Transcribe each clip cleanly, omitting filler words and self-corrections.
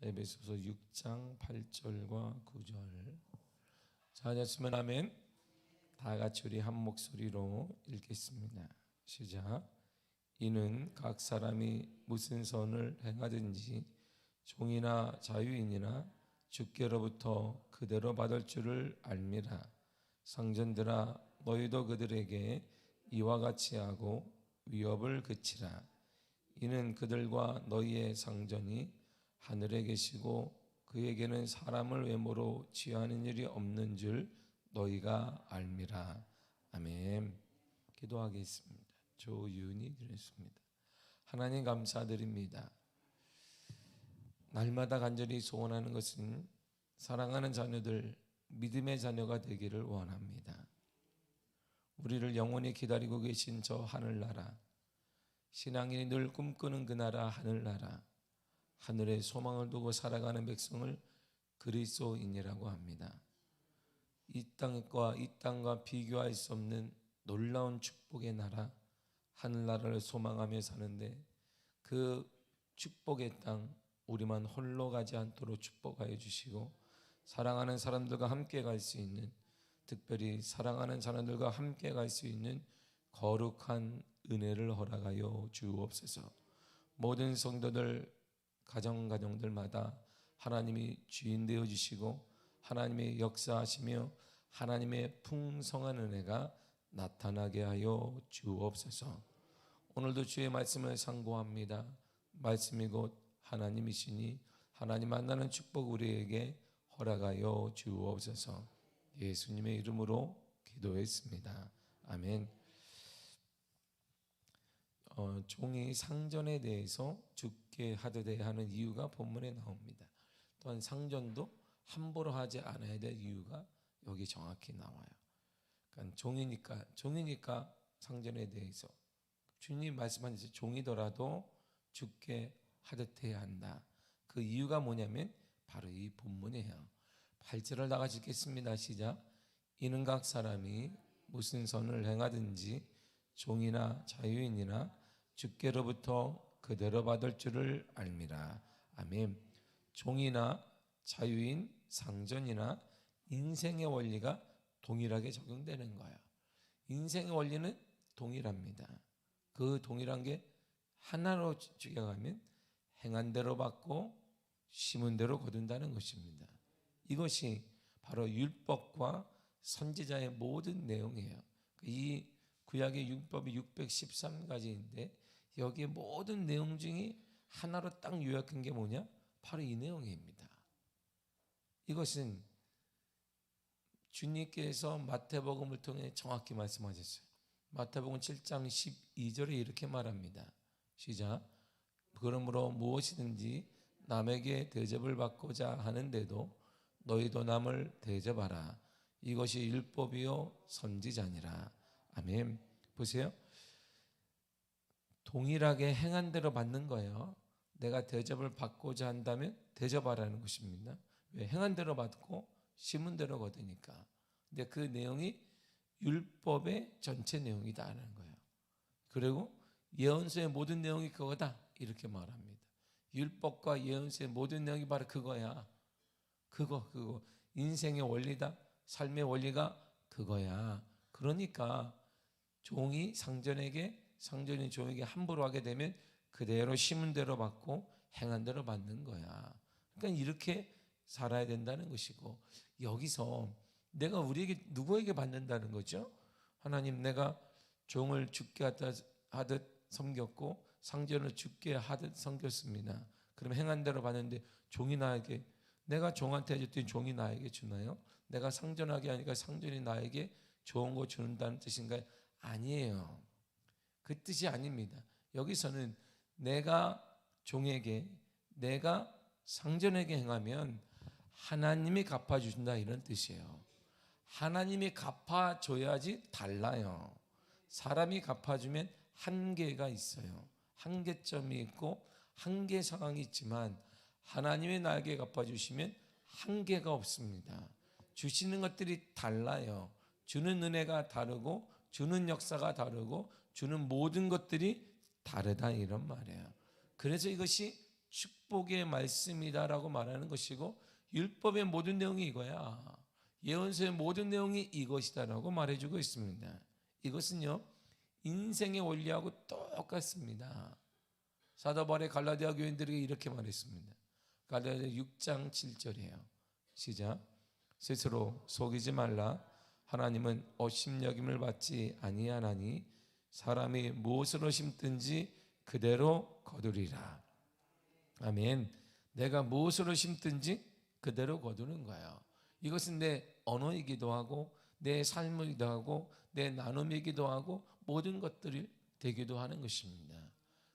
에베소서 6장 8절과 9절. 찾았으면 아멘. 다 같이 우리 한 목소리로 읽겠습니다. 시작. 이는 각 사람이 무슨 선을 행하든지 종이나 자유인이나 주께로부터 그대로 받을 줄을 알미라. 성전들아 너희도 그들에게 이와 같이 하고 위협을 그치라. 이는 그들과 너희의 상전이 하늘에 계시고 그에게는 사람을 외모로 취하는 일이 없는 줄 너희가 알미라. 아멘. 기도하겠습니다. 조윤희 드렸습니다. 하나님 감사드립니다. 날마다 간절히 소원하는 것은 사랑하는 자녀들, 믿음의 자녀가 되기를 원합니다. 우리를 영원히 기다리고 계신 저 하늘나라, 신앙인이 늘 꿈꾸는 그 나라 하늘나라, 하늘에 소망을 두고 살아가는 백성을 그리스도인이라고 합니다. 이 땅과 비교할 수 없는 놀라운 축복의 나라, 하늘나라를 소망하며 사는데 그 축복의 땅 우리만 홀로 가지 않도록 축복하여 주시고 사랑하는 사람들과 함께 갈 수 있는, 특별히 사랑하는 사람들과 함께 갈 수 있는 거룩한 은혜를 허락하여 주옵소서. 모든 성도들 가정들마다 하나님이 주인 되어 주시고 하나님의 역사하시며 하나님의 풍성한 은혜가 나타나게 하여 주옵소서. 오늘도 주의 말씀을 상고합니다. 말씀이 곧 하나님이시니 하나님 만나는 축복 우리에게 허락하여 주옵소서. 예수님의 이름으로 기도했습니다. 아멘. 종이 상전에 대해서 죽게 하되야 하는 이유가 본문에 나옵니다. 또한 상전도 함부로 하지 않아야 될 이유가 여기 정확히 나와요. 그러니까 종이니까 상전에 대해서 주님 말씀하신 종이더라도 죽게 하듯해야 한다. 그 이유가 뭐냐면 바로 이 본문이에요. 8절을 다 같이 읽겠습니다. 시작. 이는 각 사람이 무슨 선을 행하든지 종이나 자유인이나 주께로부터 그대로 받을 줄을 알미라. 아멘. 종이나 자유인, 상전이나 인생의 원리가 동일하게 적용되는 거예요. 인생의 원리는 동일합니다. 그 동일한 게 하나로 죽여가면 행한 대로 받고 심은 대로 거둔다는 것입니다. 이것이 바로 율법과 선지자의 모든 내용이에요. 이 구약의 율법이 613가지인데 여기에 모든 내용 중에 하나로 딱 요약한 게 뭐냐? 바로 이 내용입니다. 이것은 주님께서 마태복음을 통해 정확히 말씀하셨어요. 마태복음 7장 12절에 이렇게 말합니다. 시작. 그러므로 무엇이든지 남에게 대접을 받고자 하는데도 너희도 남을 대접하라. 이것이 율법이요 선지자니라. 아멘. 보세요. 동일하게 행한 대로 받는 거예요. 내가 대접을 받고자 한다면 대접하라는 것입니다. 왜? 행한 대로 받고 심은 대로 거두니까. 근데 그 내용이 율법의 전체 내용이다라는 거예요. 그리고 예언서의 모든 내용이 그거다 이렇게 말합니다. 율법과 예언서의 모든 내용이 바로 그거야. 그거 인생의 원리다. 삶의 원리가 그거야. 그러니까 종이 상전에게, 상전이 종에게 함부로 하게 되면 그대로 심은 대로 받고 행한 대로 받는 거야. 그러니까 이렇게 살아야 된다는 것이고, 여기서 내가 우리에게 누구에게 받는다는 거죠? 하나님, 내가 종을 죽게 하듯 섬겼고 상전을 죽게 하듯 섬겼습니다. 그럼 행한 대로 받는데 종이 나에게, 내가 종한테 해줬더니 종이 나에게 주나요? 내가 상전하게 하니까 상전이 나에게 좋은 거 준다는 뜻인가요? 아니에요. 그 뜻이 아닙니다. 여기서는 내가 종에게, 내가 상전에게 행하면 하나님이 갚아주신다 이런 뜻이에요. 하나님이 갚아줘야지 달라요. 사람이 갚아주면 한계가 있어요. 한계점이 있고 한계 상황이 있지만 하나님이 나에게 갚아주시면 한계가 없습니다. 주시는 것들이 달라요. 주는 은혜가 다르고 주는 역사가 다르고 주는 모든 것들이 다르다 이런 말이에요. 그래서 이것이 축복의 말씀이다라고 말하는 것이고, 율법의 모든 내용이 이거야. 예언서의 모든 내용이 이것이다라고 말해주고 있습니다. 이것은요, 인생의 원리하고 똑같습니다. 사도 바울이 갈라디아 교인들에게 이렇게 말했습니다. 갈라디아 6장 7절이에요. 시작. 스스로 속이지 말라. 하나님은 업신여김을 받지 아니하나니 사람이 무엇으로 심든지 그대로 거두리라. 아멘. 내가 무엇으로 심든지 그대로 거두는 거예요. 이것은 내 언어이기도 하고 내 삶이기도 하고 내 나눔이기도 하고 모든 것들이 되기도 하는 것입니다.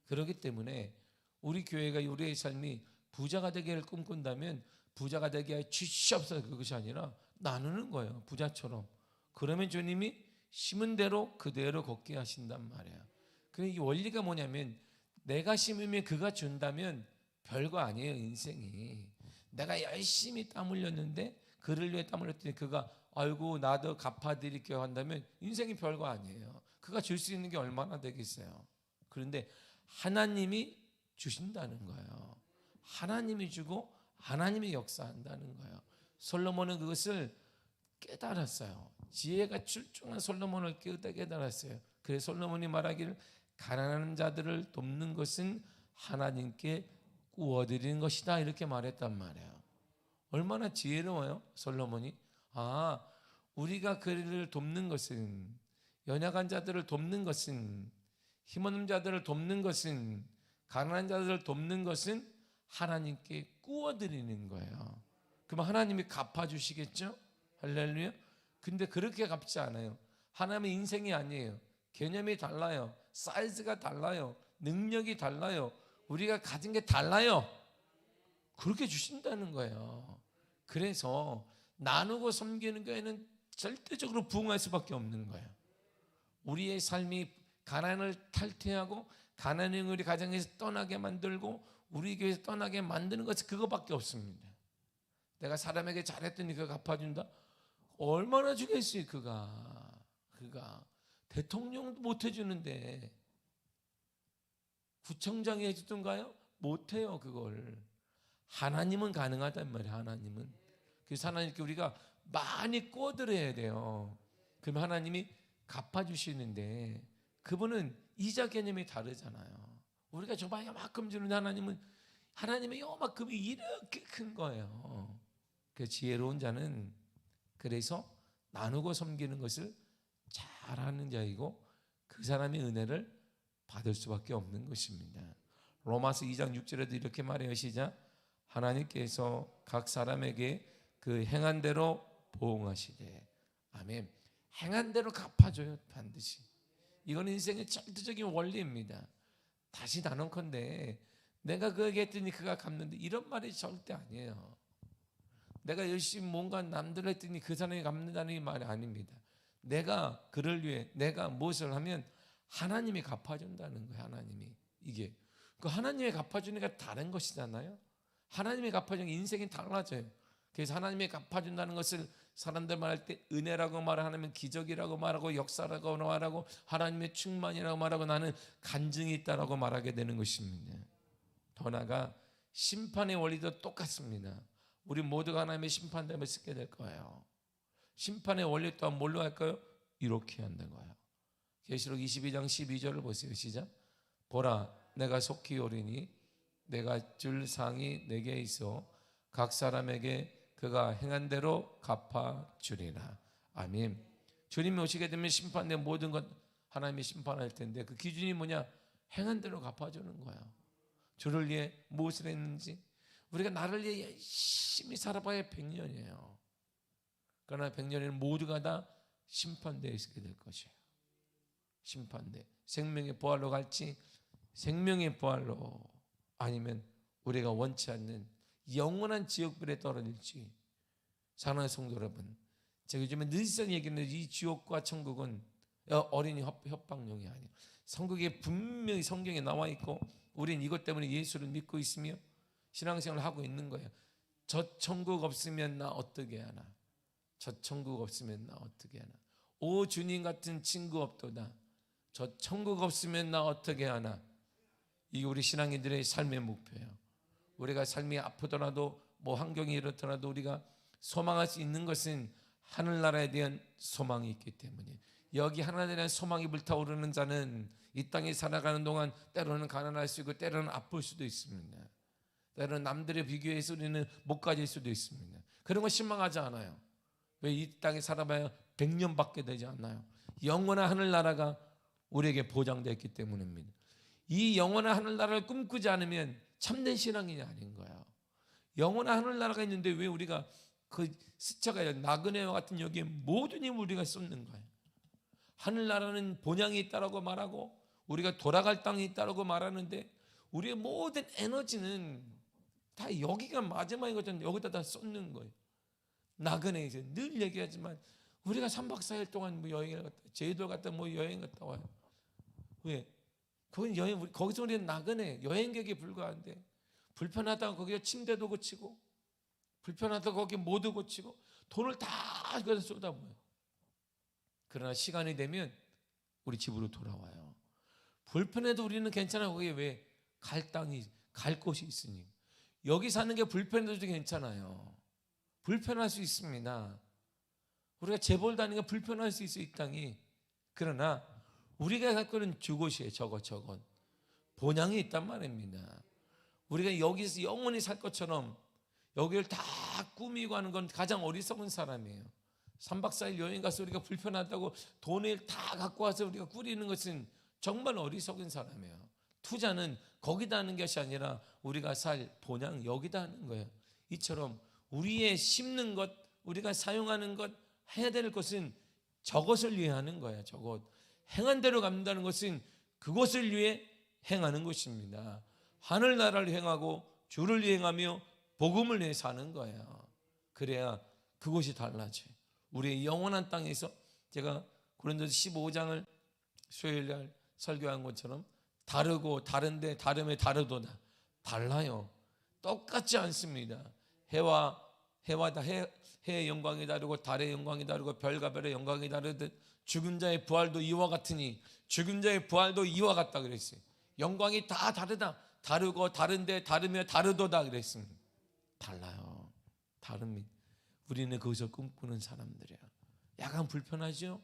그렇기 때문에 우리 교회가, 우리의 삶이 부자가 되기를 꿈꾼다면 부자가 되게 주시옵소서, 그것이 아니라 나누는 거예요. 부자처럼. 그러면 주님이 심은 대로 그대로 걷게 하신단 말이에요. 이 원리가 뭐냐면, 내가 심으면 그가 준다면 별거 아니에요. 인생이 내가 열심히 땀 흘렸는데, 그를 위해 땀 흘렸더니 그가 아이고 나도 갚아드릴게요 한다면 인생이 별거 아니에요. 그가 줄 수 있는 게 얼마나 되겠어요. 그런데 하나님이 주신다는 거예요. 하나님이 주고 하나님이 역사한다는 거예요. 솔로몬은 그것을 깨달았어요. 지혜가 출중한 솔로몬을 깨달았어요. 그래서 솔로몬이 말하기를 가난한 자들을 돕는 것은 하나님께 구워드리는 것이다, 이렇게 말했단 말이에요. 얼마나 지혜로워요, 솔로몬이. 우리가 그를 돕는 것은, 연약한 자들을 돕는 것은, 힘없는 자들을 돕는 것은, 가난한 자들을 돕는 것은 하나님께 구워드리는 거예요. 그럼 하나님이 갚아주시겠죠? 할렐루야. 근데 그렇게 갚지 않아요. 하나님의 인생이 아니에요. 개념이 달라요. 사이즈가 달라요. 능력이 달라요. 우리가 가진 게 달라요. 그렇게 주신다는 거예요. 그래서 나누고 섬기는 교회는 절대적으로 부흥할 수밖에 없는 거예요. 우리의 삶이 가난을 탈퇴하고 가난을 우리 가정에서 떠나게 만들고 우리 교회에서 떠나게 만드는 것이 그거밖에 없습니다. 내가 사람에게 잘했더니 그가 갚아준다? 얼마나 주겠어요. 그가 대통령도 못 해주는데 구청장이 해주던가요? 못해요. 그걸. 하나님은 가능하단 말이에요. 하나님은. 그래서 하나님께 우리가 많이 꿔드려야 돼요. 그럼 하나님이 갚아주시는데, 그분은 이자 개념이 다르잖아요. 우리가 저만 요만큼 주는데 하나님의 요만큼이 이렇게 큰 거예요. 그 지혜로운 자는 그래서 나누고 섬기는 것을 잘하는 자이고 그 사람의 은혜를 받을 수밖에 없는 것입니다. 로마서 2장 6절에도 이렇게 말해요. 시작. 하나님께서 각 사람에게 그 행한 대로 보응하시되. 아멘. 행한 대로 갚아줘요. 반드시. 이건 인생의 절대적인 원리입니다. 다시 나눈건데 내가 그에게 했더니 그가 갚는데, 이런 말이 절대 아니에요. 내가 열심히 뭔가 남들 했더니 그 사람이 갚는다는 말이 아닙니다. 내가 그를 위해 내가 무엇을 하면 하나님이 갚아준다는 거예요. 하나님이. 이게 그 하나님이 갚아주니까 다른 것이잖아요. 하나님이 갚아주는 인생이 달라져요. 그래서 하나님이 갚아준다는 것을 사람들 말할 때 은혜라고 말하면 기적이라고 말하고 역사라고 말하고 하나님의 충만이라고 말하고 나는 간증이 있다라고 말하게 되는 것입니다. 더 나아가 심판의 원리도 똑같습니다. 우리 모두가 하나님의 심판됨을 쓰게 될 거예요. 심판의 원리 또한 뭘로 할까요? 이렇게 한다는 거예요. 계시록 22장 12절을 보세요. 시작. 보라, 내가 속히 오리니 내가 줄 상이 내게 있어 각 사람에게 그가 행한 대로 갚아주리라. 아멘. 주님이 오시게 되면 심판의 모든 것 하나님이 심판할 텐데, 그 기준이 뭐냐? 행한 대로 갚아주는 거예요. 주를 위해 무엇을 했는지. 우리가 나를 위해 열심히 살아봐야 100년이에요. 그러나 100년에는 모두가 다 심판대에 있게 될 것이에요. 심판대. 생명의 부활로 갈지 생명의 부활로, 아니면 우리가 원치 않는 영원한 지옥불에 떨어질지. 사랑하는 성도 여러분, 제가 요즘에 늘상 얘기하는 이 지옥과 천국은 어린이 협박용이 아니에요. 성경에 분명히 성경에 나와 있고 우리는 이것 때문에 예수를 믿고 있으며 신앙생활을 하고 있는 거예요. 저 천국 없으면 나 어떻게 하나? 저 천국 없으면 나 어떻게 하나? 오 주님 같은 친구 없도다. 저 천국 없으면 나 어떻게 하나? 이게 우리 신앙인들의 삶의 목표예요. 우리가 삶이 아프더라도 뭐 환경이 이렇더라도 우리가 소망할 수 있는 것은 하늘나라에 대한 소망이 있기 때문에, 여기 하나님에 대한 소망이 불타오르는 자는 이 땅에 살아가는 동안 때로는 가난할 수 있고 때로는 아플 수도 있습니다. 때로는 남들에 비교해서 우리는 못 가질 수도 있습니다. 그런 거 실망하지 않아요. 왜? 이 땅에 살아봐야 100년밖에 되지 않나요? 영원한 하늘나라가 우리에게 보장되었기 때문입니다. 이 영원한 하늘나라를 꿈꾸지 않으면 참된 신앙이 아닌 거예요. 영원한 하늘나라가 있는데 왜 우리가 그 스쳐가요? 나그네와 같은 여기에 모든 힘을 우리가 쏟는 거예요. 하늘나라는 본향이 있다라고 말하고 우리가 돌아갈 땅이 있다라고 말하는데 우리의 모든 에너지는 다 여기가 마지막인 것처럼 여기다 다 쏟는 거예요. 나그네에서 늘 얘기하지만 우리가 3박 4일 동안 뭐 여행을 갔다, 제주도 갔다 뭐 여행 갔다 와요. 왜? 그건 여행, 거기서 우리는 나그네, 여행객에 불과한데 불편하다고 거기에 침대도 고치고 불편하다고 거기 모두 고치고 돈을 다 그래서 쏟아부어요. 그러나 시간이 되면 우리 집으로 돌아와요. 불편해도 우리는 괜찮아요. 거기에 왜? 갈 땅이, 갈 곳이 있으니. 여기 사는 게 불편해도 괜찮아요. 불편할 수 있습니다. 우리가 재벌 다니는 게 불편할 수 있어요, 이 땅이. 그러나 우리가 갈 거는 저곳이에요. 저것 본향이 있단 말입니다. 우리가 여기서 영원히 살 것처럼 여기를 다 꾸미고 하는 건 가장 어리석은 사람이에요. 3박 4일 여행 가서 우리가 불편하다고 돈을 다 갖고 와서 우리가 꾸리는 것은 정말 어리석은 사람이에요. 투자는 거기다 하는 것이 아니라 우리가 살 본향 여기다 하는 거예요. 이처럼 우리의 심는 것, 우리가 사용하는 것, 해야 될 것은 저것을 위해 하는 거예요. 저것. 행한 대로 간다는 것은 그것을 위해 행하는 것입니다. 하늘나라를 행하고 주를 행하며 복음을 위해 사는 거예요. 그래야 그것이 달라져요. 우리의 영원한 땅에서, 제가 고린도서 15장을 수요일날 설교한 것처럼 다르고 다른데 다름에 다르도다. 달라요. 똑같지 않습니다. 해의 영광이 다르고 달의 영광이 다르고 별과 별의 영광이 다르듯 죽은 자의 부활도 이와 같으니 죽은 자의 부활도 이와 같다 그랬어요. 영광이 다 다르다. 다르고 다른데 다르며 다르도다 그랬습니다. 달라요. 다릅니다. 우리는 거기서 꿈꾸는 사람들이야. 약간 불편하죠?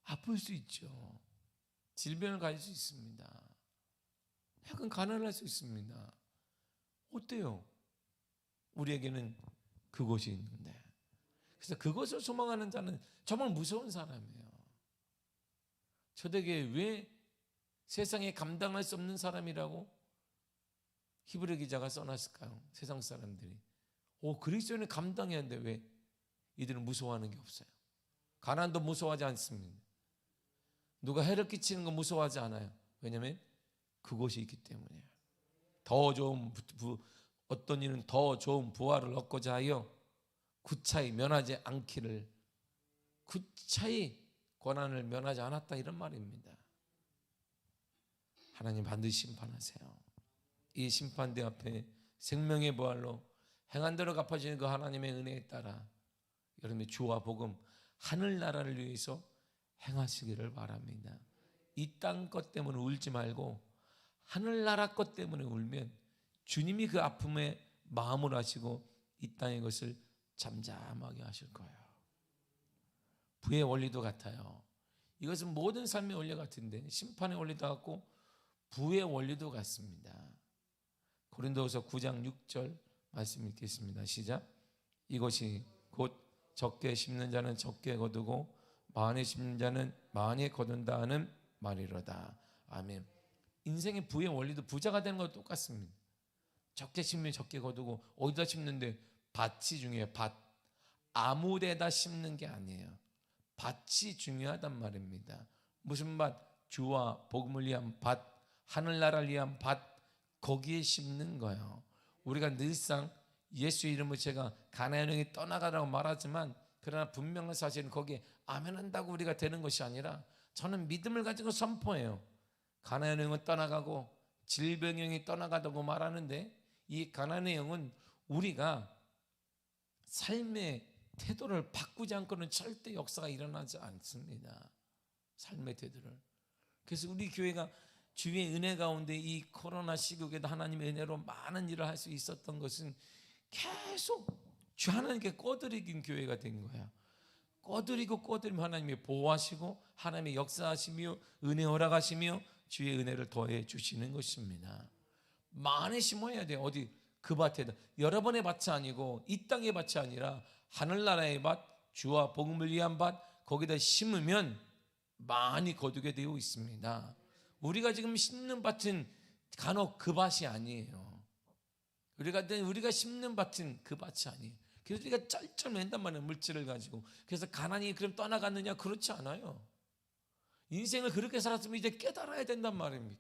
아플 수 있죠. 질병을 가질 수 있습니다. 약간 가난할 수 있습니다. 어때요? 우리에게는 그것이 있는데. 그래서 그것을 소망하는 자는 정말 무서운 사람이에요. 저에게 왜 세상에 감당할 수 없는 사람이라고 히브리 기자가 써놨을까요? 세상 사람들이. 그리스도인은 감당해야 하는데 왜 이들은 무서워하는 게 없어요? 가난도 무서워하지 않습니다. 누가 해를 끼치는 거 무서워하지 않아요. 왜냐하면 그것이 있기 때문이에요. 더 좋은 어떤 이는 더 좋은 부활을 얻고자 하여 구차히 면하지 않기를, 구차히 고난을 면하지 않았다 이런 말입니다. 하나님 반드시 심판하세요. 이 심판대 앞에 생명의 부활로 행한 대로 갚아지는 그 하나님의 은혜에 따라 여러분의 주와 복음, 하늘나라를 위해서 행하시기를 바랍니다. 이 땅 것 때문에 울지 말고 하늘나라 것 때문에 울면 주님이 그 아픔에 마음을 하시고 이 땅의 것을 잠잠하게 하실 거예요. 부의 원리도 같아요. 이것은 모든 삶의 원리 같은데 심판의 원리도 같고 부의 원리도 같습니다. 고린도후서 9장 6절 말씀 읽겠습니다. 시작. 이것이 곧 적게 심는 자는 적게 거두고 많이 심는 자는 많이 거둔다 하는 말이로다. 아멘. 인생의 부의 원리도 부자가 되는 것도 똑같습니다. 적게 심으면 적게 거두고, 어디다 심는데 밭이 중요해요. 밭. 아무 데다 심는 게 아니에요. 밭이 중요하단 말입니다. 무슨 밭? 주와 복음을 위한 밭, 하늘나라를 위한 밭, 거기에 심는 거예요. 우리가 늘상 예수 이름으로 제가 가나안 여행이 떠나가라고 말하지만, 그러나 분명한 사실은 거기에 아멘한다고 우리가 되는 것이 아니라 저는 믿음을 가지고 선포해요. 가나안 여행은 떠나가고 질병형이 떠나가다고 말하는데, 이 가나안의 영은 우리가 삶의 태도를 바꾸지 않고는 절대 역사가 일어나지 않습니다. 삶의 태도를. 그래서 우리 교회가 주의 은혜 가운데 이 코로나 시국에도 하나님의 은혜로 많은 일을 할 수 있었던 것은 계속 주 하나님께 꺼드리긴 교회가 된 거야. 꺼드리면 하나님이 보호하시고 하나님의 역사하시며 은혜 허락하시며 주의 은혜를 더해 주시는 것입니다. 많이 심어야 돼. 어디 그 밭에다. 여러 번의 밭이 아니고 이 땅의 밭이 아니라 하늘나라의 밭, 주와 복음을 위한 밭, 거기다 심으면 많이 거두게 되어 있습니다. 우리가 지금 심는 밭은 간혹 그 밭이 아니에요. 우리가 심는 밭은 그 밭이 아니에요. 그래서 우리가 쩔쩔맨단 말이에요. 물질을 가지고. 그래서 가난이 그럼 떠나갔느냐? 그렇지 않아요. 인생을 그렇게 살았으면 이제 깨달아야 된단 말입니다.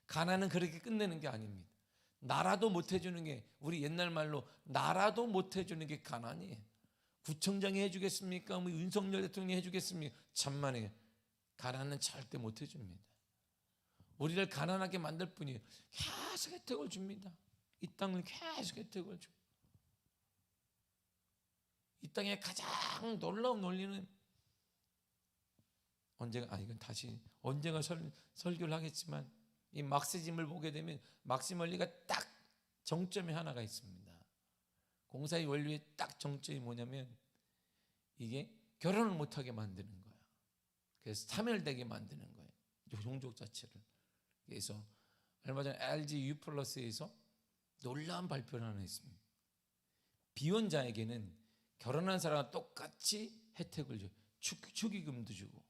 가난은 그렇게 끝내는 게 아닙니다. 나라도 못 해주는 게, 우리 옛날 말로 나라도 못 해주는 게 가난이에요. 구청장이 해주겠습니까? 뭐 윤석열 대통령이 해주겠습니까? 천만에요. 가난은 절대 못 해줍니다. 우리를 가난하게 만들 뿐이에요. 계속 혜택을 줍니다. 이 땅을 계속 혜택을 줘. 이 땅에 가장 놀라운 논리는 언젠가 설교를 하겠지만, 이 막시즘을 보게 되면 막시즘 원리가 딱 정점이 하나가 있습니다. 공사의 원리의 딱 정점이 뭐냐면 이게 결혼을 못하게 만드는 거야. 그래서 차별되게 만드는 거예요. 종족 자체를. 그래서 얼마 전에 LG U+에서 놀라운 발표를 하나 했습니다. 비혼자에게는 결혼한 사람과 똑같이 혜택을 줘요. 축의금도 주고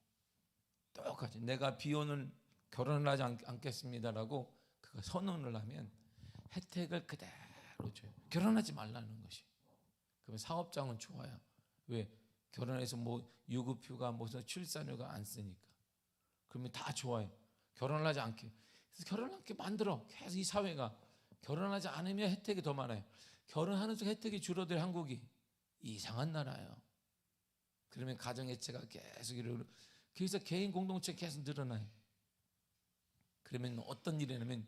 똑같이, 내가 결혼을 하지 않겠습니다라고 그거 선언을 하면 혜택을 그대로 줘요. 결혼하지 말라는 것이. 그러면 사업장은 좋아요. 왜? 결혼해서 뭐 유급휴가, 무슨 출산휴가 안 쓰니까. 그러면 다 좋아요. 결혼을 하지 않게. 그래서 결혼을 하게 만들어. 계속 이 사회가 결혼하지 않으면 혜택이 더 많아요. 결혼하는 속 혜택이 줄어들 한국이 이상한 나라예요. 그러면 가정해체가 계속 이러고, 그래서 개인 공동체 계속 늘어나요. 그러면 어떤 일이냐면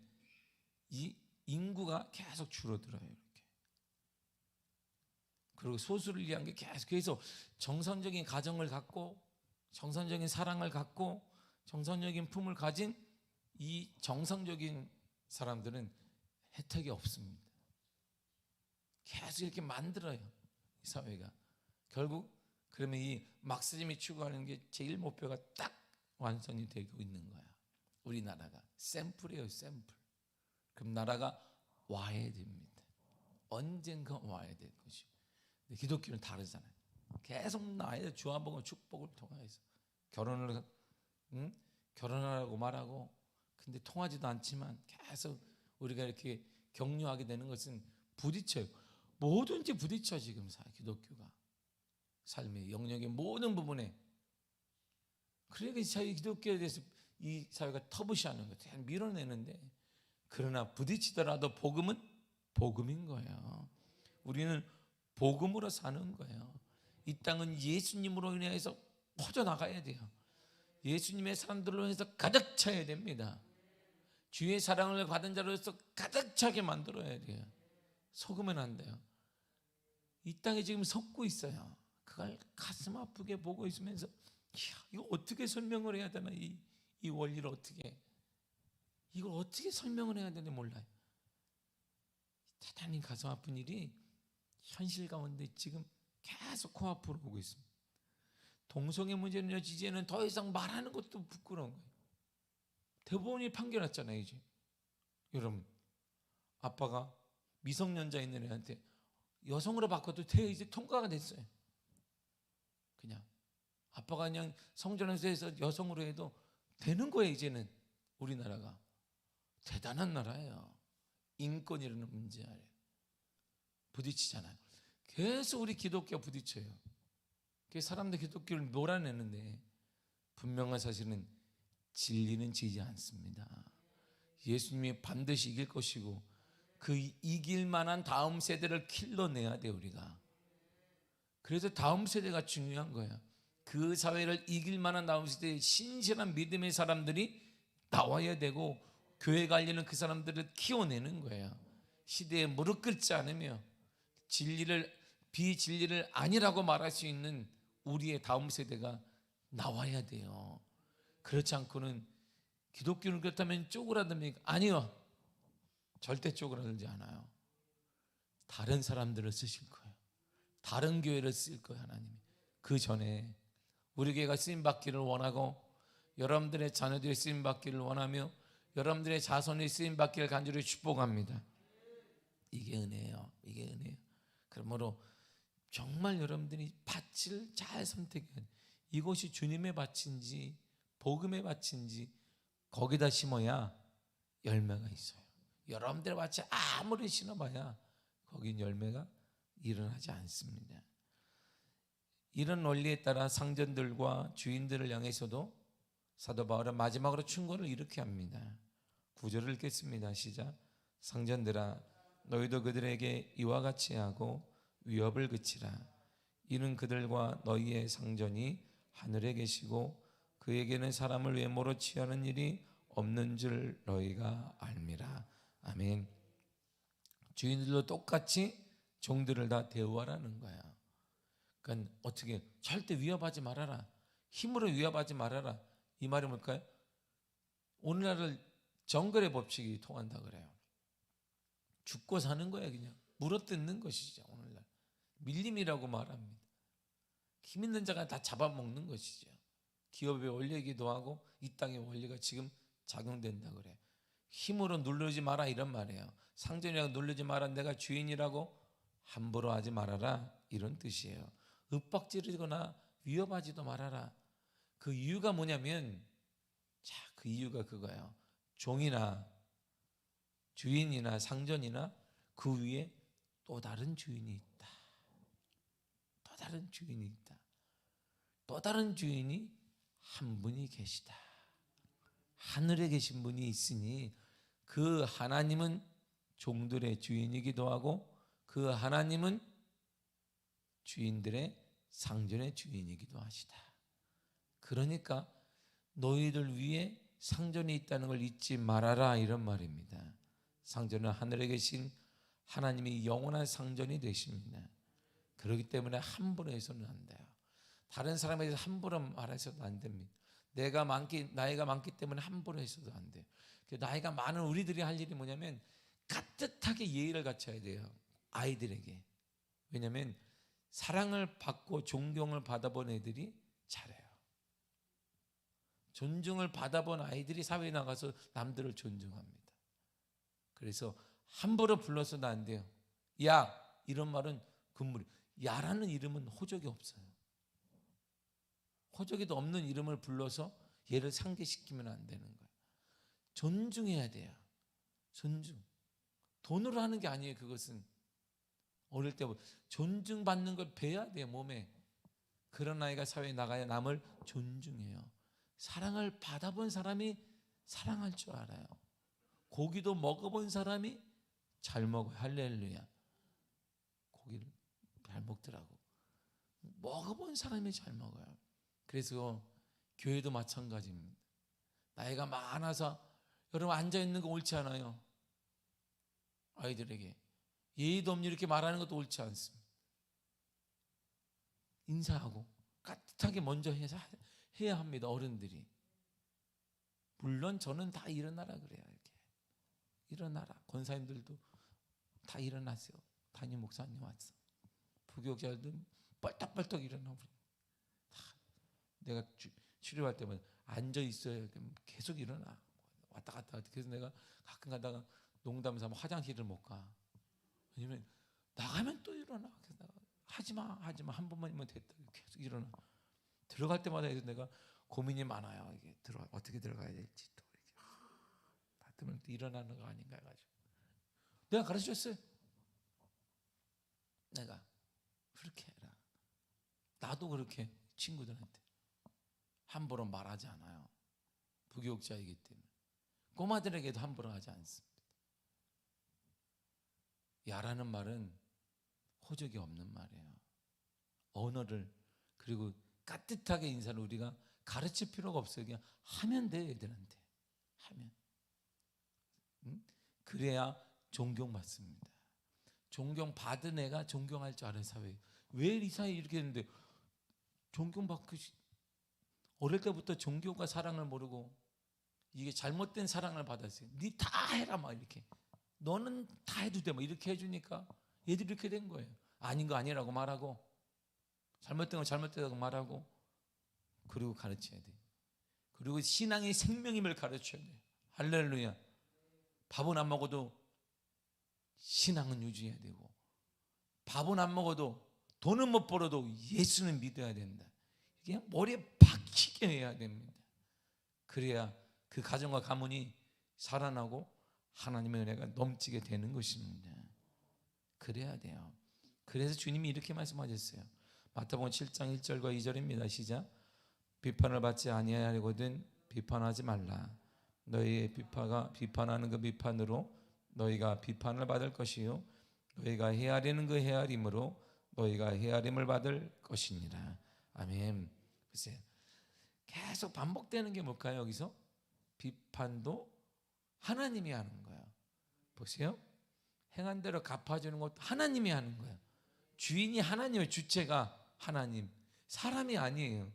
이 인구가 계속 줄어들어요. 이렇게. 그리고 소수를 위한 게 계속 정상적인 가정을 갖고 정상적인 사랑을 갖고 정상적인 품을 가진 이 정상적인 사람들은 혜택이 없습니다. 계속 이렇게 만들어요. 이 사회가. 결국 그러면 이 막시즘이 추구하는 게 제일 목표가 딱 완성이 되고 있는 거야. 우리나라가 샘플이에요. 샘플. 그럼 나라가 와야 됩니다. 언젠가 와야 될 것이고. 근데 기독교는 다르잖아요. 계속 나야 돼. 주와 복음 축복을 통해서 결혼하라고 말하고, 근데 통하지도 않지만 계속 우리가 이렇게 격려하게 되는 것은 부딪혀요. 뭐든지 부딪혀. 지금 기독교가 삶의 영역의 모든 부분에. 그러니까 이 기독교에 대해서 이 사회가 터부시하는 거예요. 밀어내는데, 그러나 부딪히더라도 복음은 복음인 거예요. 우리는 복음으로 사는 거예요. 이 땅은 예수님으로 인해서 퍼져나가야 돼요. 예수님의 사람들로 해서 가득 차야 됩니다. 주의 사랑을 받은 자로서 가득 차게 만들어야 돼요. 속으면 안 돼요. 이 땅에 지금 섞고 있어요. 그걸 가슴 아프게 보고 있으면서 이거 어떻게 설명을 해야 되나, 이 원리를 이걸 어떻게 설명을 해야 되는지 몰라요. 대단히 가슴 아픈 일이 현실 가운데 지금 계속 코앞으로 오고 있습니다. 동성애 문제는요, 이제는 더 이상 말하는 것도 부끄러운 거예요. 대법원이 판결했잖아요. 이제 여러분, 아빠가 미성년자 있는 애한테 여성으로 바꿔도 돼. 이제 통과가 됐어요. 그냥 아빠가 그냥 성전에서 해서 여성으로 해도 되는 거예요. 이제는 우리나라가 대단한 나라예요. 인권이라는 문제 아래 부딪히잖아요. 계속 우리 기독교 부딪혀요. 사람들 기독교를 몰아내는데, 분명한 사실은 진리는 지지 않습니다. 예수님이 반드시 이길 것이고, 그 이길 만한 다음 세대를 길러내야 돼요. 우리가. 그래서 다음 세대가 중요한 거예요. 그 사회를 이길 만한 다음 세대의 신실한 믿음의 사람들이 나와야 되고, 교회 관리는 그 사람들을 키워내는 거예요. 시대에 무릎 꿇지 않으며 비진리를 아니라고 말할 수 있는 우리의 다음 세대가 나와야 돼요. 그렇지 않고는 기독교는 그렇다면 쪼그라듭니까? 아니요. 절대 쪼그라들지 않아요. 다른 사람들을 쓰실 거예요. 다른 교회를 쓸 거예요, 하나님이. 그 전에 우리 교회가 쓰임받기를 원하고 여러분들의 자녀들이 쓰임받기를 원하며 여러분들의 자손이 쓰임받기를 간절히 축복합니다. 이게 은혜예요. 이게 은혜예요. 그러므로 정말 여러분들이 밭을 잘 선택해야 돼요. 이곳이 주님의 밭인지 복음의 밭인지 거기다 심어야 열매가 있어요. 여러분들의 밭에 아무리 심어봐야 거긴 열매가 일어나지 않습니다. 이런 원리에 따라 상전들과 주인들을 향해서도 사도 바울은 마지막으로 충고를 이렇게 합니다. 9절을 읽겠습니다. 시작. 상전들아 너희도 그들에게 이와 같이 하고 위협을 그치라. 이는 그들과 너희의 상전이 하늘에 계시고 그에게는 사람을 외모로 취하는 일이 없는 줄 너희가 알미라. 아멘. 주인들도 똑같이 종들을 다 대우하라는 거야. 그러니까 어떻게 절대 위협하지 말아라. 힘으로 위협하지 말아라. 이 말이 뭘까요? 오늘날을 정글의 법칙이 통한다 그래요. 죽고 사는 거야 그냥. 물어뜯는 것이죠. 오늘날 밀림이라고 말합니다. 힘 있는 자가 다 잡아먹는 것이죠. 기업의 원리이기도 하고 이 땅의 원리가 지금 작용된다 그래. 힘으로 누르지 마라 이런 말이에요. 상전이라고 누르지 마라. 내가 주인이라고 함부로 하지 말아라 이런 뜻이에요. 윽박지르거나 위협하지도 말아라. 그 이유가 뭐냐면 그 이유가 그거예요. 종이나 주인이나 상전이나 그 위에 또 다른 주인이 있다. 또 다른 주인이 있다. 또 다른 주인이 한 분이 계시다. 하늘에 계신 분이 있으니 그 하나님은 종들의 주인이기도 하고 그 하나님은 주인들의 상전의 주인이기도 하시다. 그러니까 너희들 위에 상전이 있다는 걸 잊지 말아라 이런 말입니다. 상전은 하늘에 계신 하나님이 영원한 상전이 되십니다. 그렇기 때문에 함부로 해서는 안 돼요. 다른 사람에 대해서 함부로 말해서도 안 됩니다. 나이가 많기 때문에 함부로 해서도 안 돼요. 나이가 많은 우리들이 할 일이 뭐냐면 깍듯하게 예의를 갖춰야 돼요. 아이들에게. 왜냐하면 사랑을 받고 존경을 받아본 애들이 잘해요. 존중을 받아본 아이들이 사회에 나가서 남들을 존중합니다. 그래서 함부로 불러서도 안 돼요. 야 이런 말은 금물이. 야라는 이름은 호적이 없어요. 호적에도 없는 이름을 불러서 얘를 상대시키면 안 되는 거예요. 존중해야 돼요. 존중. 돈으로 하는 게 아니에요. 그것은 어릴 때부터 존중받는 걸 배워야 돼요. 몸에. 그런 아이가 사회에 나가야 남을 존중해요. 사랑을 받아본 사람이 사랑할 줄 알아요. 고기도 먹어본 사람이 잘 먹어요. 할렐루야. 고기를 잘 먹더라고. 먹어본 사람이 잘 먹어요. 그래서 교회도 마찬가지입니다. 나이가 많아서 여러분 앉아있는 거 옳지 않아요. 아이들에게 예의도 없니 이렇게 말하는 것도 옳지 않습니다. 인사하고 깍듯하게 먼저 해야 합니다. 어른들이. 물론 저는 다 일어나라 그래요. 이렇게 일어나라. 권사님들도 다 일어나세요. 담임 목사님 왔어. 부교육자들도 뻘떡뻘떡 일어나. 내가 치료할 때마다 앉아 있어야 계속 일어나. 왔다 갔다. 그래서 내가 가끔 가다가 농담 삼아 화장실을 못 가. 왜냐면 나가면 또 일어나. 그래서 내가 하지마 한 번만이면 됐다. 계속 일어나. 들어갈 때마다 내가 고민이 많아요. 이게 어떻게 들어가야 될지 또 이렇게 받으면 또 일어나는 거 아닌가 해가지고 내가 가르쳐줬어요. 내가 그렇게 해라. 나도 그렇게 친구들한테 함부로 말하지 않아요. 부교육자이기 때문에. 꼬마들에게도 함부로 하지 않습니다. 야라는 말은 호적이 없는 말이에요. 언어를 그리고 깍듯하게 인사를 우리가 가르칠 필요가 없어요. 그냥 하면 돼요. 애들한테. 하면. 그래야 존경받습니다. 존경받은 애가 존경할 줄 아는 사회. 왜 이 사회에 이렇게 했는데 존경받고 어릴 때부터 존경과 사랑을 모르고 이게 잘못된 사랑을 받았어요. 네 다 해라 막 이렇게. 너는 다 해도 돼 막 이렇게 해주니까 얘들이 이렇게 된 거예요. 아닌 거 아니라고 말하고, 잘못된 거 잘못되다고 말하고, 그리고 가르쳐야 돼. 그리고 신앙이 생명임을 가르쳐야 돼. 할렐루야. 밥은 안 먹어도 신앙은 유지해야 되고, 밥은 안 먹어도 돈은 못 벌어도 예수는 믿어야 된다. 이게 머리에 박히게 해야 됩니다. 그래야 그 가정과 가문이 살아나고 하나님의 은혜가 넘치게 되는 것입니다. 그래야 돼요. 그래서 주님이 이렇게 말씀하셨어요. 마태복음 7장 1절과 2절입니다. 시작. 비판을 받지 아니하려거든 비판하지 말라. 너희의 비판하는 그 비판으로 너희가 비판을 받을 것이요 너희가 헤아리는 그 헤아림으로 너희가 헤아림을 받을 것이니라. 아멘. 글쎄요. 계속 반복되는 게 뭘까요? 여기서 비판도 하나님이 하는 거예요. 보세요. 행한 대로 갚아주는 것도 하나님이 하는 거예요. 주인이 하나님의 주체가 하나님, 사람이 아니에요.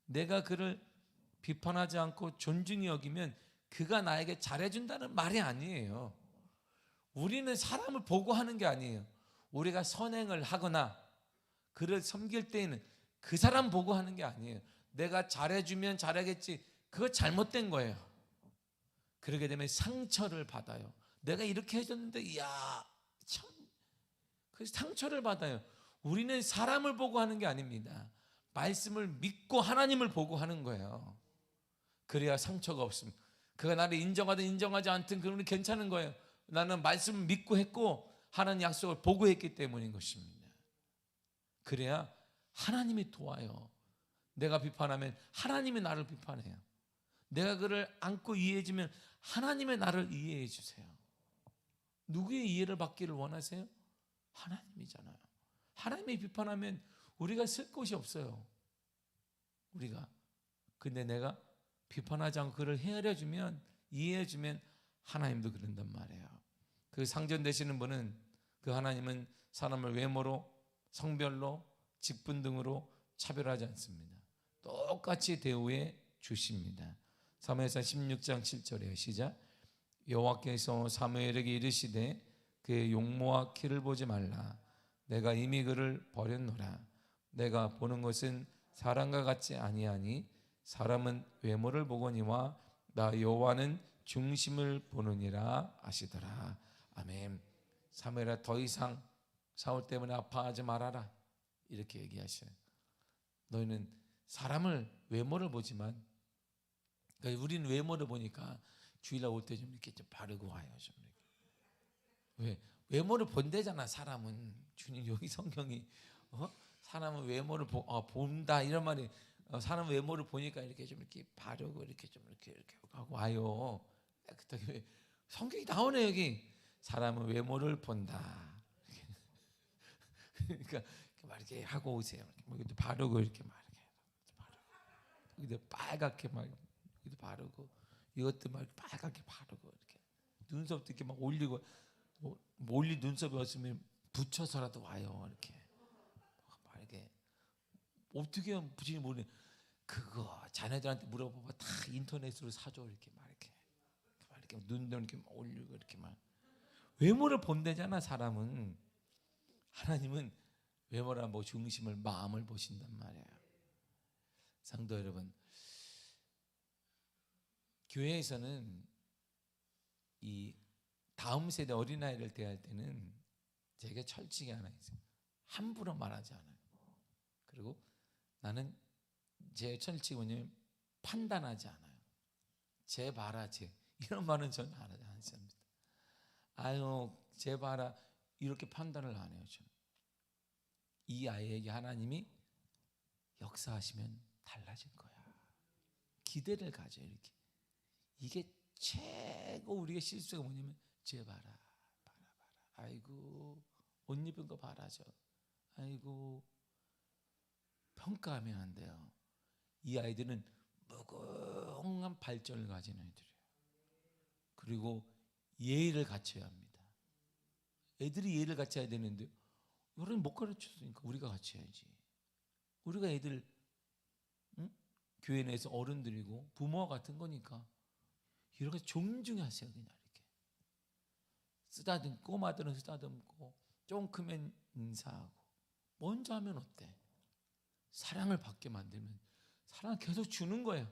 내가 그를 비판하지 않고 존중히 여기면 그가 나에게 잘해준다는 말이 아니에요. 우리는 사람을 보고 하는 게 아니에요. 우리가 선행을 하거나 그를 섬길 때에는 그 사람 보고 하는 게 아니에요. 내가 잘해주면 잘하겠지. 그거 잘못된 거예요. 그러게 되면 상처를 받아요. 내가 이렇게 해줬는데 이야 참, 그 상처를 받아요. 우리는 사람을 보고 하는 게 아닙니다. 말씀을 믿고 하나님을 보고 하는 거예요. 그래야 상처가 없습니다. 그가 나를 인정하든 인정하지 않든 그러면 괜찮은 거예요. 나는 말씀을 믿고 했고 하나님 약속을 보고 했기 때문인 것입니다. 그래야 하나님이 도와요. 내가 비판하면 하나님이 나를 비판해요. 내가 그를 안고 이해해주면 하나님의 나를 이해해 주세요. 누구의 이해를 받기를 원하세요? 하나님이잖아요. 하나님이 비판하면 우리가 쓸 곳이 없어요. 우리가. 근데 내가 비판하지 않고 그를 헤아려주면, 이해해주면 하나님도 그런단 말이에요. 그 상전되시는 분은, 그 하나님은 사람을 외모로, 성별로, 직분 등으로 차별하지 않습니다. 똑같이 대우해 주십니다. 사무엘상 16장 7절에 시작. 여호와께서 사무엘에게 이르시되 그의 용모와 키를 보지 말라. 내가 이미 그를 버렸노라. 내가 보는 것은 사람과 같지 아니하니 사람은 외모를 보거니와 나 여호와는 중심을 보느니라 하시더라. 아멘. 사무엘아 더 이상 사울 때문에 아파하지 말아라. 이렇게 얘기하셔요. 너희는 사람을 외모를 보지만, 그러니까 우리는 외모를 보니까 주일날 올 때 좀 이렇게 좀 바르고 와요. 좀 이렇게. 왜? 외모를 본대잖아. 사람은. 주님 여기 성경이 사람은 외모를 본다 이런 말이, 사람 외모를 보니까 이렇게 좀 이렇게 바르고 이렇게 좀 이렇게 하고 와요. 성경이 나오네 여기. 사람은 외모를 본다. 그러니까 막 이렇게 하고 오세요. 이렇게 바르고 이렇게 막 이렇게 바르고, 빨갛게 막 이것도 바르고, 이것도 막 빨갛게 바르고 이렇게 눈썹도 이렇게 막 올리고, 뭐 올리 눈썹이 없으면 붙여서라도 와요. 이렇게 막 이렇게 어떻게 하면 붙이는지 모르네. 그거 자네들한테 물어보면 다 인터넷으로 사줘. 이렇게 막 이렇게 눈도 이렇게 막 올리고 이렇게 막 외모를 본대잖아. 사람은. 하나님은 외모라 뭐 중심을 마음을 보신단 말이에요. 성도 여러분, 교회에서는 이 다음 세대 어린아이를 대할 때는 제게 철칙이 하나 있어요. 함부로 말하지 않아요. 그리고 나는 제 철칙이 뭐냐면 판단하지 않아요. 쟤 봐라 쟤 이런 말은 저는 안 합니다. 아유 쟤 봐라 이렇게 판단을 안 해요. 저는. 이 아이에게 하나님이 역사하시면 달라질 거야. 기대를 가져요. 이렇게. 이게 최고 우리가 실수가 뭐냐면 쟤 봐라. 아이고 옷 입은 거 봐라. 저. 아이고 평가하면 안 돼요. 이 아이들은 무궁한 발전을 가진 아이들이에요. 그리고 예의를 갖춰야 합니다. 애들이 예의를 갖춰야 되는데 여러분 못 가르쳤으니까 우리가 갖춰야지. 우리가 애들 교회 내에서 어른들이고 부모와 같은 거니까 이렇게 존중하세요. 그냥 이렇게 쓰다듬고 꼬마들은 쓰다듬고 좀 크면 인사하고 먼저 하면 어때? 사랑을 받게 만들면 사랑을 계속 주는 거예요.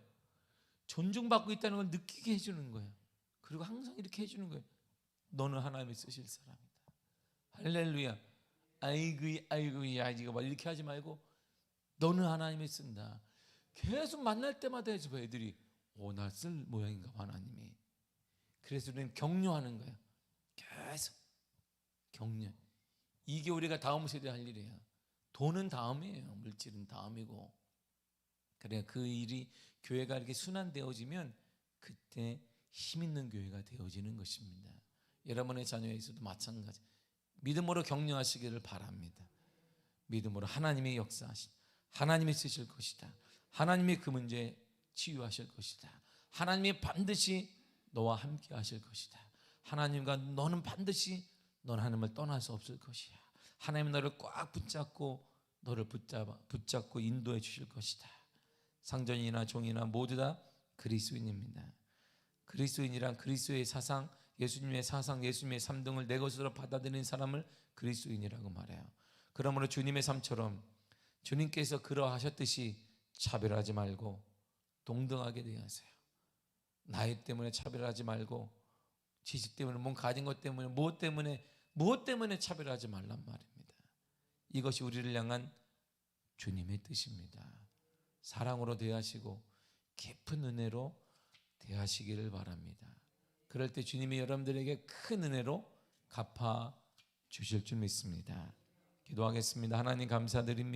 존중받고 있다는 걸 느끼게 해주는 거예요. 그리고 항상 이렇게 해주는 거예요. 너는 하나님이 쓰실 사람이다. 할렐루야. 아이고 야 이거 막 이렇게 하지 말고 너는 하나님이 쓴다. 계속 만날 때마다 해줘. 애들이 나 쓸 모양인가 봐 하나님이. 그래서 우리는 격려하는 거예요. 계속 격려. 이게 우리가 다음 세대에 할 일이에요. 돈은 다음이에요. 물질은 다음이고. 그래 그 일이 교회가 이렇게 순환되어지면 그때 힘 있는 교회가 되어지는 것입니다. 여러분의 자녀에서도 마찬가지. 믿음으로 격려하시기를 바랍니다. 믿음으로 하나님의 역사하신 하나님이 쓰실 것이다. 하나님이 그 문제에 치유하실 것이다. 하나님이 반드시 너와 함께 하실 것이다. 하나님과 너는 반드시 넌 하나님을 떠날 수 없을 것이야. 하나님은 너를 꽉 붙잡고 너를 붙잡고 인도해 주실 것이다. 상전이나 종이나 모두 다 그리스도인입니다. 그리스도인이란 그리스도의 사상, 예수님의 사상, 예수님의 삶 등을 내 것으로 받아들이는 사람을 그리스도인이라고 말해요. 그러므로 주님의 삶처럼 주님께서 그러하셨듯이 차별하지 말고 동등하게 대하세요. 나이 때문에 차별하지 말고 지식 때문에 몸 가진 것 때문에 무엇 때문에 차별하지 말란 말입니다. 이것이 우리를 향한 주님의 뜻입니다. 사랑으로 대하시고 깊은 은혜로 대하시기를 바랍니다. 그럴 때 주님이 여러분들에게 큰 은혜로 갚아 주실 줄 믿습니다. 기도하겠습니다. 하나님 감사드립니다.